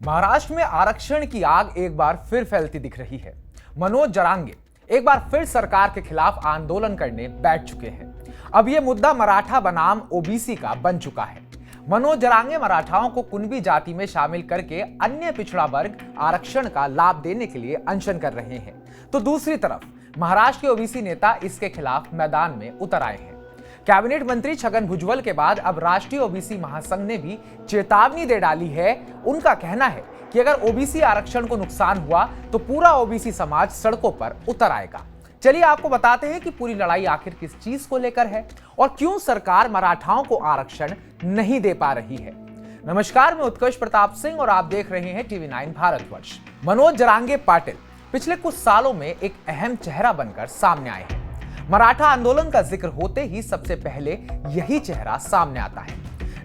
महाराष्ट्र में आरक्षण की आग एक बार फिर फैलती दिख रही है। मनोज जरांगे एक बार फिर सरकार के खिलाफ आंदोलन करने बैठ चुके हैं। अब यह मुद्दा मराठा बनाम ओबीसी का बन चुका है। मनोज जरांगे मराठाओं को कुणबी जाति में शामिल करके अन्य पिछड़ा वर्ग आरक्षण का लाभ देने के लिए अनशन कर रहे हैं, तो दूसरी तरफ महाराष्ट्र के ओबीसी नेता इसके खिलाफ मैदान में उतर आए हैं। कैबिनेट मंत्री छगन भुजबल के बाद अब राष्ट्रीय ओबीसी महासंघ ने भी चेतावनी दे डाली है। उनका कहना है कि अगर ओबीसी आरक्षण को नुकसान हुआ तो पूरा ओबीसी समाज सड़कों पर उतर आएगा। चलिए आपको बताते हैं कि पूरी लड़ाई आखिर किस चीज को लेकर है और क्यों सरकार मराठाओं को आरक्षण नहीं दे पा रही है। नमस्कार, मैं उत्कर्ष प्रताप सिंह और आप देख रहे हैं टीवी 9 भारतवर्ष। मनोज जरांगे पाटिल पिछले कुछ सालों में एक अहम चेहरा बनकर सामने आए हैं। मराठा आंदोलन का जिक्र होते ही सबसे पहले यही चेहरा सामने आता है।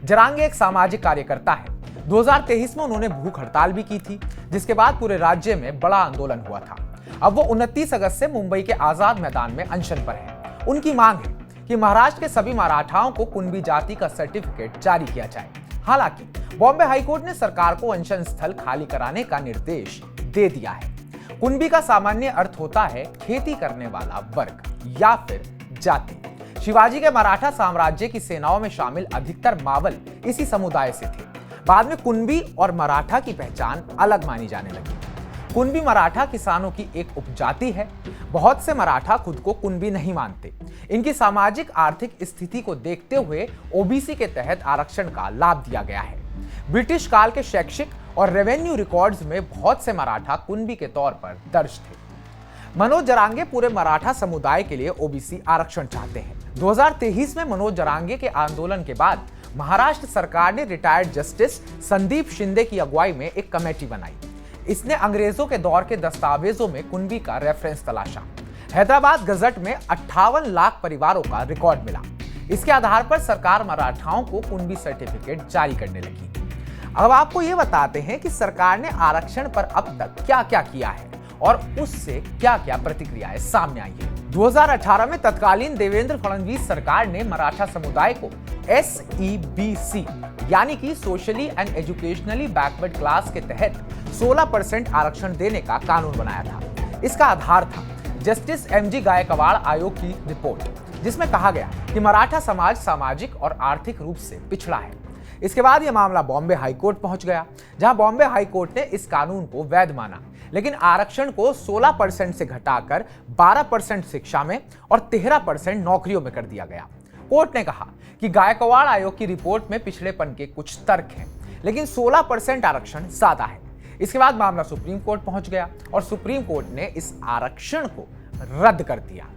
जरांगे एक सामाजिक कार्यकर्ता है। 2023 में उन्होंने भूख हड़ताल भी की थी, जिसके बाद पूरे राज्य में बड़ा आंदोलन हुआ था। अब वो 29 अगस्त से मुंबई के आजाद मैदान में अनशन पर है। उनकी मांग है कि महाराष्ट्र के सभी मराठाओं को कुणबी जाति का सर्टिफिकेट जारी किया जाए। हालांकि बॉम्बे हाईकोर्ट ने सरकार को अनशन स्थल खाली कराने का निर्देश दे दिया है। कुणबी का सामान्य अर्थ होता है खेती करने वाला वर्ग या फिर जाति। शिवाजी के मराठा साम्राज्य की सेनाओं में शामिल अधिकतर मावल इसी समुदाय से थे। बाद में कुणबी और मराठा की पहचान अलग मानी जाने लगी। कुणबी मराठा किसानों की एक उपजाति है। बहुत से मराठा खुद को कुणबी नहीं मानते। इनकी सामाजिक आर्थिक स्थिति को देखते हुए ओबीसी के तहत आरक्षण का लाभ दिया गया है। ब्रिटिश काल के शैक्षिक और रेवेन्यू रिकॉर्ड्स में बहुत से मराठा कुणबी के तौर पर दर्ज थे। मनोज जरांगे पूरे मराठा समुदाय के लिए ओबीसी आरक्षण चाहते हैं। 2023 में मनोज जरांगे के आंदोलन के बाद महाराष्ट्र सरकार ने रिटायर्ड जस्टिस संदीप शिंदे की अगुवाई में एक कमेटी बनाई। इसने अंग्रेजों के दौर के दस्तावेजों में कुणबी का रेफरेंस तलाशा। हैदराबाद गजट में 58 लाख परिवारों का रिकॉर्ड मिला। इसके आधार पर सरकार मराठाओं को कुणबी सर्टिफिकेट जारी करने लगी। अब आपको ये बताते हैं कि सरकार ने आरक्षण पर अब तक क्या क्या किया है और उससे क्या क्या प्रतिक्रियाएं सामने आई है। 2018 में तत्कालीन देवेंद्र फडणवीस सरकार ने मराठा समुदाय को SEBC यानी कि socially and educationally backward class के तहत 16% आरक्षण देने का कानून बनाया था। इसका आधार था जस्टिस MG गायकवाड़ आयोग की रिपोर्ट, जिसमें कहा गया कि मराठा समाज सामाजिक और आर्थिक रूप से पिछड़ा है। इसके बाद यह मामला बॉम्बे हाईकोर्ट पहुंच गया, जहां बॉम्बे हाईकोर्ट ने इस कानून को वैध माना, लेकिन आरक्षण को 16% से घटाकर 12% शिक्षा में और 13% नौकरियों में कर दिया गया। कोर्ट ने कहा कि गायकवाड़ आयोग की रिपोर्ट में पिछड़ेपन के कुछ तर्क हैं, लेकिन 16% आरक्षण ज्यादा है। इसके बाद मामला सुप्रीम कोर्ट पहुंच गया और सुप्रीम कोर्ट ने इस आरक्षण को रद्द कर दिया।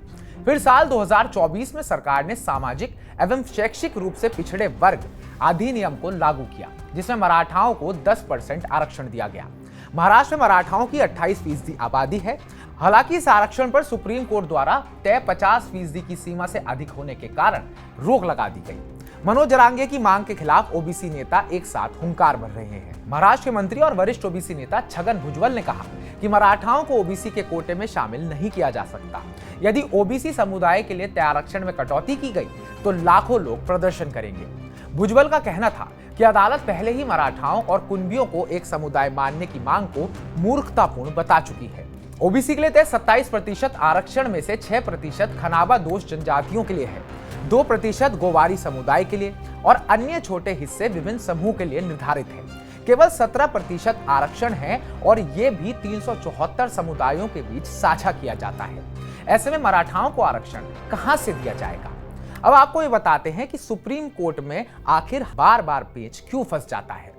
फिर साल 2024 में सरकार ने सामाजिक एवं शैक्षिक रूप से पिछड़े वर्ग अधिनियम को लागू किया, जिसमें मराठाओं को 10% आरक्षण दिया गया। महाराष्ट्र में मराठाओं की 28% आबादी है। हालांकि इस आरक्षण पर सुप्रीम कोर्ट द्वारा तय 50% की सीमा से अधिक होने के कारण रोक लगा दी गई। मनोज जरांगे की मांग के खिलाफ ओबीसी नेता एक साथ हुंकार भर रहे हैं। महाराष्ट्र के मंत्री और वरिष्ठ ओबीसी नेता छगन भुजबल ने कहा कि मराठाओं को ओबीसी के कोटे में शामिल नहीं किया जा सकता। यदि ओबीसी समुदाय के लिए तय आरक्षण में कटौती की गई तो लाखों लोग प्रदर्शन करेंगे। भुजबल का कहना था कि अदालत पहले ही मराठाओं और कुणबियों को एक समुदाय मानने की मांग को मूर्खतापूर्ण बता चुकी है। ओबीसी के लिए तय 27% आरक्षण में से 6% खनाबा दोष जनजातियों के लिए है, 2% गोवारी समुदाय के लिए और अन्य छोटे हिस्से विभिन्न समूह के लिए निर्धारित है। केवल 17% आरक्षण है और ये भी 374 समुदायों के बीच साझा किया जाता है। ऐसे में मराठाओं को आरक्षण कहां से दिया जाएगा? अब आपको ये बताते हैं कि सुप्रीम कोर्ट में आखिर बार बार पेच क्यों फंस जाता है।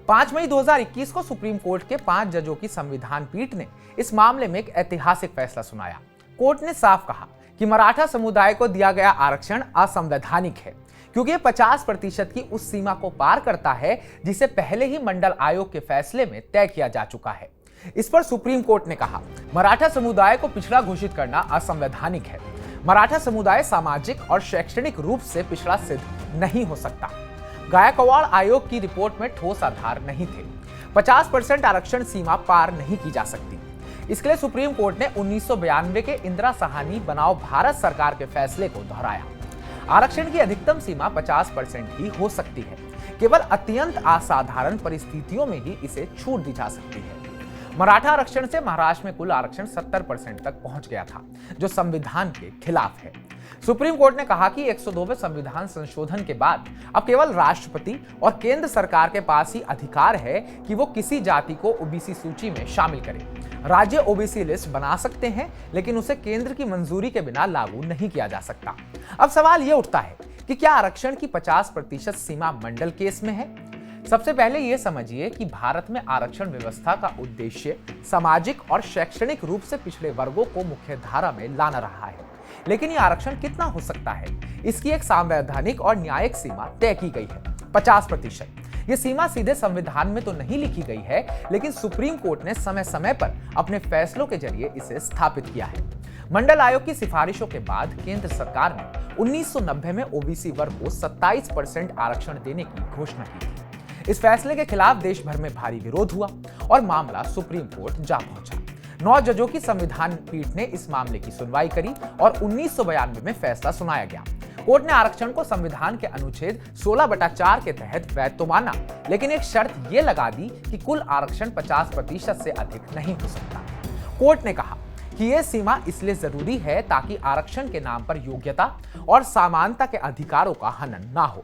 5 मई 2021 को सुप्रीम कोर्ट के 5 जजों की संविधान पीठ ने इस मामले में एक ऐतिहासिक फैसला सुनाया। कोर्ट ने साफ कहा कि मराठा समुदाय को दिया गया आरक्षण असंवैधानिक है, क्योंकि ये 50% की उस सीमा को पार करता है जिसे पहले ही मंडल आयोग के फैसले में तय किया जा चुका है। इस पर सुप्रीम कोर्ट ने कहा, मराठा समुदाय को पिछड़ा घोषित करना असंवैधानिक है। मराठा समुदाय सामाजिक और शैक्षणिक रूप से पिछड़ा सिद्ध नहीं हो सकता। गायकवाड़ आयोग की रिपोर्ट में ठोस आधार नहीं थे। 50% आरक्षण सीमा पार नहीं की जा सकती। इसके लिए सुप्रीम कोर्ट ने 1992 के इंदिरा साहनी बनाओ भारत सरकार के फैसले को दोहराया। आरक्षण की अधिकतम सीमा 50% ही हो सकती है। केवल अत्यंत असाधारण परिस्थितियों में ही इसे छूट दी जा सकती है। मराठा आरक्षण से महाराष्ट्र में कुल आरक्षण 70% तक पहुंच गया था, जो संविधान के खिलाफ है। सुप्रीम कोर्ट ने कहा कि 102वें संविधान संशोधन के बाद अब केवल राष्ट्रपति और केंद्र सरकार के पास ही अधिकार है कि वो किसी जाति को ओबीसी सूची में शामिल करे। राज्य ओबीसी लिस्ट बना सकते हैं, लेकिन उसे केंद्र की मंजूरी के बिना लागू नहीं किया जा सकता। अब सवाल यह उठता है कि क्या आरक्षण की 50% सीमा मंडल केस में है? सबसे पहले यह समझिए कि भारत में आरक्षण व्यवस्था का उद्देश्य सामाजिक और शैक्षणिक रूप से पिछड़े वर्गों को मुख्यधारा में लाना रहा है। लेकिन यह आरक्षण कितना हो सकता है, इसकी एक संवैधानिक और न्यायिक सीमा तय की गई है, 50%। यह सीमा सीधे संविधान में तो नहीं लिखी गई है, लेकिन सुप्रीम कोर्ट ने समय समय पर अपने फैसलों के जरिए इसे स्थापित किया है। मंडल आयोग की सिफारिशों के बाद केंद्र सरकार ने 1990 में ओबीसी वर्ग को 27% आरक्षण देने की घोषणा की थी। इस फैसले के खिलाफ देश भर में भारी विरोध हुआ और मामला सुप्रीम कोर्ट जा पहुंचा। 9 जजों की संविधान पीठ ने इस मामले की सुनवाई करी और 1992 में फैसला सुनाया गया। कोर्ट ने आरक्षण को संविधान के अनुच्छेद 16/4 के तहत वैध तो माना, लेकिन एक शर्त यह लगा दी कि कुल आरक्षण 50% से अधिक नहीं हो सकता। कोर्ट ने कहा कि यह सीमा इसलिए जरूरी है ताकि आरक्षण के नाम पर योग्यता और समानता के अधिकारों का हनन ना हो।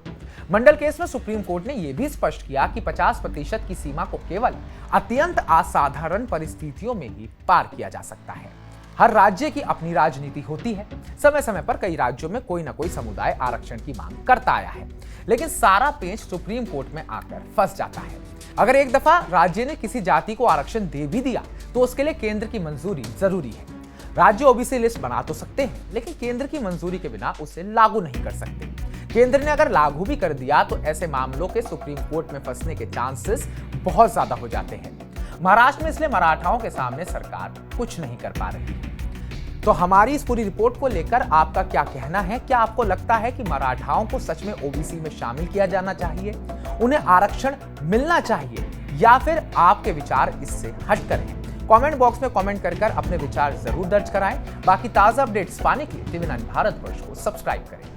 मंडल केस में सुप्रीम कोर्ट ने यह भी स्पष्ट किया कि 50% की सीमा को केवल अत्यंत असाधारण परिस्थितियों में ही पार किया जा सकता है। हर राज्य की अपनी राजनीति होती है। समय समय पर कई राज्यों में कोई ना कोई समुदाय आरक्षण की मांग करता आया है, लेकिन सारा पेंच सुप्रीम कोर्ट में आकर फंस जाता है। अगर एक दफा राज्य ने किसी जाति को आरक्षण दे भी दिया तो उसके लिए केंद्र की मंजूरी जरूरी है। राज्य ओबीसी लिस्ट बना तो सकते हैं, लेकिन केंद्र की मंजूरी के बिना उसे लागू नहीं कर सकते। केंद्र ने अगर लागू भी कर दिया तो ऐसे मामलों के सुप्रीम कोर्ट में फंसने के चांसेस बहुत ज्यादा हो जाते हैं। महाराष्ट्र में इसलिए मराठाओं के सामने सरकार कुछ नहीं कर पा रही है। तो हमारी इस पूरी रिपोर्ट को लेकर आपका क्या कहना है? क्या आपको लगता है कि मराठाओं को सच में ओबीसी में शामिल किया जाना चाहिए, उन्हें आरक्षण मिलना चाहिए, या फिर आपके विचार इससे हटकर हैं? कमेंट बॉक्स में कमेंट कर अपने विचार जरूर दर्ज कराएं। बाकी ताजा अपडेट्स पाने के लिए TV9 भारतवर्ष को सब्सक्राइब करें।